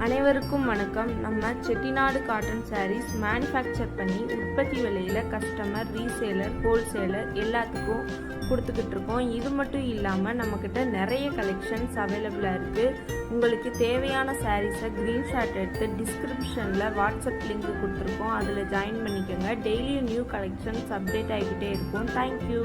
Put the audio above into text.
அனைவருக்கும் வணக்கம். நம்ம செட்டிநாடு காட்டன் சாரீஸ் மேனுஃபேக்சர் பண்ணி உற்பத்தி விலையில் கஸ்டமர், ரீசேலர், ஹோல்சேலர் எல்லாத்துக்கும் கொடுத்துக்கிட்டு இருக்கோம். இது மட்டும் இல்லாமல் நம்மக்கிட்ட நிறைய கலெக்ஷன்ஸ் அவைலபிளாக இருக்குது. உங்களுக்கு தேவையான சாரீஸை ஸ்க்ரீன்ஷாட் எடுத்து டிஸ்கிரிப்ஷனில் வாட்ஸ்அப் லிங்க் கொடுத்துருக்கோம். அதில் ஜாயின் பண்ணிக்கோங்க. டெய்லியும் நியூ கலெக்ஷன்ஸ் அப்டேட் ஆகிக்கிட்டே இருக்கும். தேங்க்யூ.